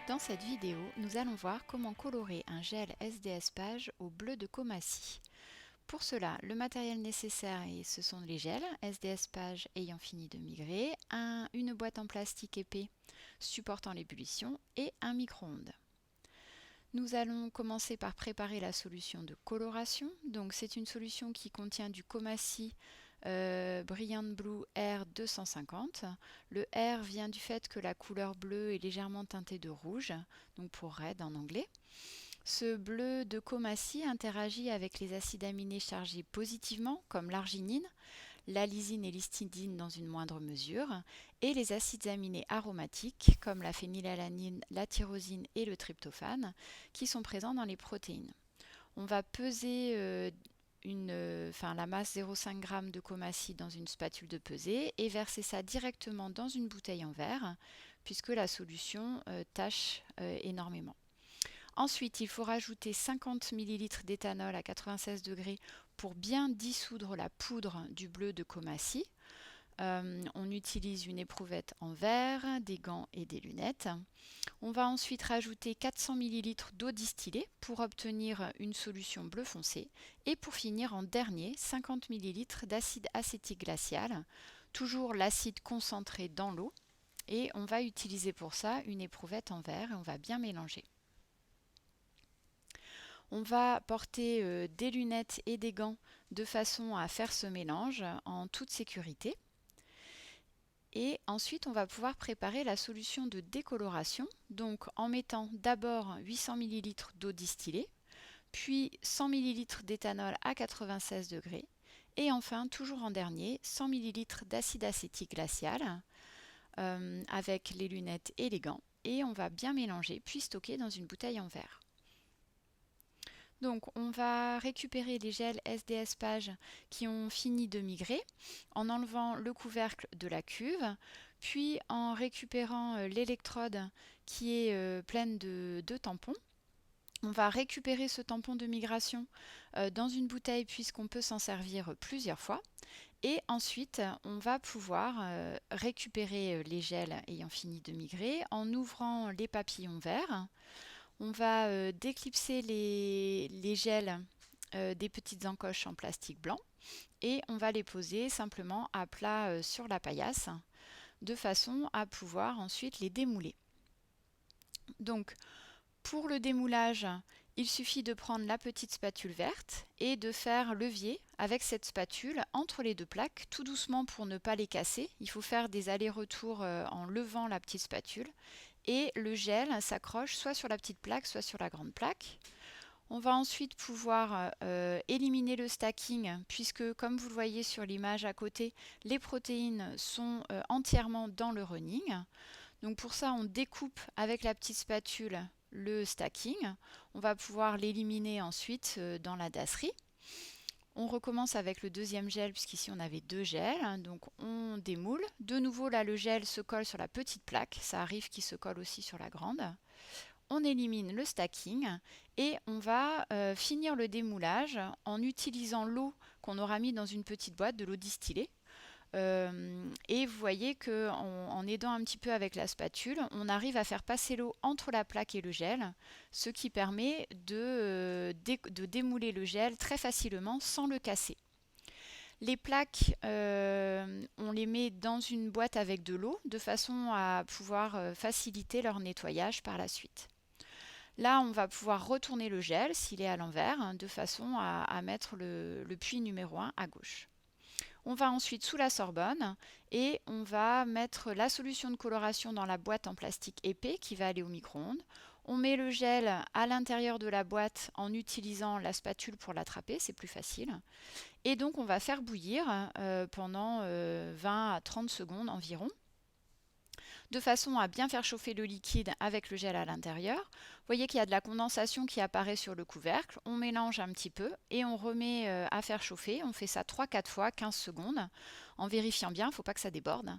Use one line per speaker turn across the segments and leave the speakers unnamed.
Dans cette vidéo, nous allons voir comment colorer un gel SDS Page au bleu de Comassi. Pour cela, le matériel nécessaire, ce sont les gels SDS Page ayant fini de migrer, une boîte en plastique épais supportant l'ébullition et un micro-ondes. Nous allons commencer par préparer la solution de coloration. Donc c'est une solution qui contient du Comassi Brilliant Blue R 250. Le R vient du fait que la couleur bleue est légèrement teintée de rouge, donc pour red en anglais. Ce bleu de Comassi interagit avec les acides aminés chargés positivement, comme l'arginine, la lysine et l'histidine dans une moindre mesure, et les acides aminés aromatiques, comme la phénylalanine, la tyrosine et le tryptophane, qui sont présents dans les protéines. On va peser la masse 0,5 g de Comassi dans une spatule de pesée et verser ça directement dans une bouteille en verre, puisque la solution tâche énormément. Ensuite, il faut rajouter 50 ml d'éthanol à 96 degrés pour bien dissoudre la poudre du bleu de Comassi. On utilise une éprouvette en verre, des gants et des lunettes. On va ensuite rajouter 400 ml d'eau distillée pour obtenir une solution bleu foncé. Et pour finir, en dernier, 50 ml d'acide acétique glacial, toujours l'acide concentré dans l'eau. Et on va utiliser pour ça une éprouvette en verre et on va bien mélanger. On va porter des lunettes et des gants de façon à faire ce mélange en toute sécurité. Et ensuite, on va pouvoir préparer la solution de décoloration, donc en mettant d'abord 800 ml d'eau distillée, puis 100 ml d'éthanol à 96 degrés, et enfin, toujours en dernier, 100 ml d'acide acétique glacial avec les lunettes et les gants. Et on va bien mélanger, puis stocker dans une bouteille en verre. Donc on va récupérer les gels SDS Page qui ont fini de migrer en enlevant le couvercle de la cuve, puis en récupérant l'électrode qui est pleine de tampons. On va récupérer ce tampon de migration dans une bouteille puisqu'on peut s'en servir plusieurs fois. Et ensuite, on va pouvoir récupérer les gels ayant fini de migrer en ouvrant les papillons verts. On va déclipser les gels des petites encoches en plastique blanc et on va les poser simplement à plat sur la paillasse de façon à pouvoir ensuite les démouler. Donc pour le démoulage, il suffit de prendre la petite spatule verte et de faire levier avec cette spatule entre les deux plaques, tout doucement pour ne pas les casser. Il faut faire des allers-retours en levant la petite spatule et le gel s'accroche soit sur la petite plaque, soit sur la grande plaque. On va ensuite pouvoir éliminer le stacking puisque, comme vous le voyez sur l'image à côté, les protéines sont entièrement dans le running. Donc pour ça, on découpe avec la petite spatule le stacking. On va pouvoir l'éliminer ensuite dans la dasserie. On recommence avec le deuxième gel puisqu'ici on avait deux gels. Donc on démoule. De nouveau là le gel se colle sur la petite plaque. Ça arrive qu'il se colle aussi sur la grande. On élimine le stacking et on va finir le démoulage en utilisant l'eau qu'on aura mis dans une petite boîte, de l'eau distillée. Et vous voyez qu'en aidant un petit peu avec la spatule, on arrive à faire passer l'eau entre la plaque et le gel, ce qui permet de démouler le gel très facilement sans le casser. Les plaques, on les met dans une boîte avec de l'eau de façon à pouvoir faciliter leur nettoyage par la suite. Là, on va pouvoir retourner le gel s'il est à l'envers, de façon à mettre le puits numéro 1 à gauche. On va ensuite sous la sorbonne et on va mettre la solution de coloration dans la boîte en plastique épais qui va aller au micro-ondes. On met le gel à l'intérieur de la boîte en utilisant la spatule pour l'attraper, c'est plus facile. Et donc on va faire bouillir pendant 20 à 30 secondes environ, de façon à bien faire chauffer le liquide avec le gel à l'intérieur. Vous voyez qu'il y a de la condensation qui apparaît sur le couvercle. On mélange un petit peu et on remet à faire chauffer. On fait ça 3-4 fois, 15 secondes, en vérifiant bien, il ne faut pas que ça déborde.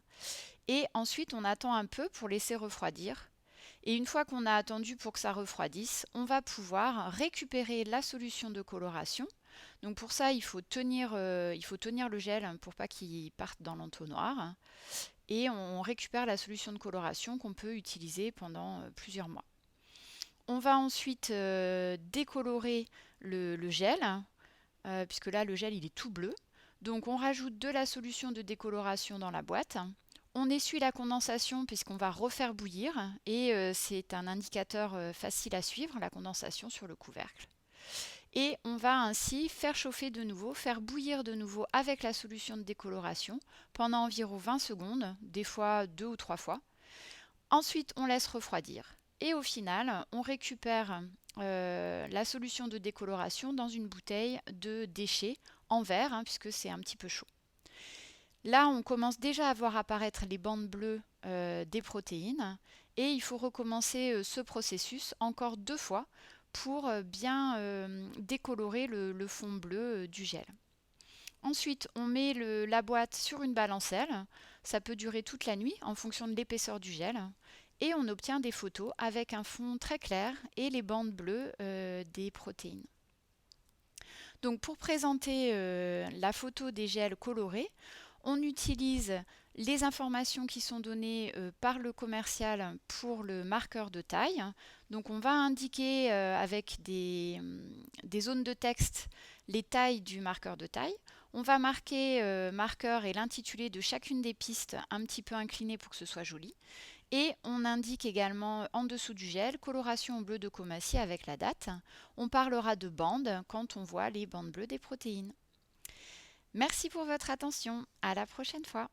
Et ensuite, on attend un peu pour laisser refroidir. Et une fois qu'on a attendu pour que ça refroidisse, on va pouvoir récupérer la solution de coloration. Donc pour ça, il faut tenir le gel pour pas qu'il parte dans l'entonnoir. Et on récupère la solution de coloration qu'on peut utiliser pendant plusieurs mois. On va ensuite décolorer le gel, puisque là le gel il est tout bleu. Donc on rajoute de la solution de décoloration dans la boîte. On essuie la condensation puisqu'on va refaire bouillir et c'est un indicateur facile à suivre, la condensation sur le couvercle. Et on va ainsi faire chauffer de nouveau, faire bouillir de nouveau avec la solution de décoloration pendant environ 20 secondes, des fois 2 ou 3 fois. Ensuite, on laisse refroidir. Et au final, on récupère la solution de décoloration dans une bouteille de déchets en verre, puisque c'est un petit peu chaud. Là, on commence déjà à voir apparaître les bandes bleues des protéines et il faut recommencer ce processus encore 2 fois pour bien décolorer le fond bleu du gel. Ensuite, on met la boîte sur une balancelle. Ça peut durer toute la nuit en fonction de l'épaisseur du gel. Et on obtient des photos avec un fond très clair et les bandes bleues des protéines. Donc pour présenter la photo des gels colorés, on utilise les informations qui sont données par le commercial pour le marqueur de taille. Donc on va indiquer avec des zones de texte les tailles du marqueur de taille. On va marquer marqueur et l'intitulé de chacune des pistes un petit peu inclinées pour que ce soit joli. Et on indique également en dessous du gel coloration en bleu de Comassi avec la date. On parlera de bandes quand on voit les bandes bleues des protéines. Merci pour votre attention. À la prochaine fois.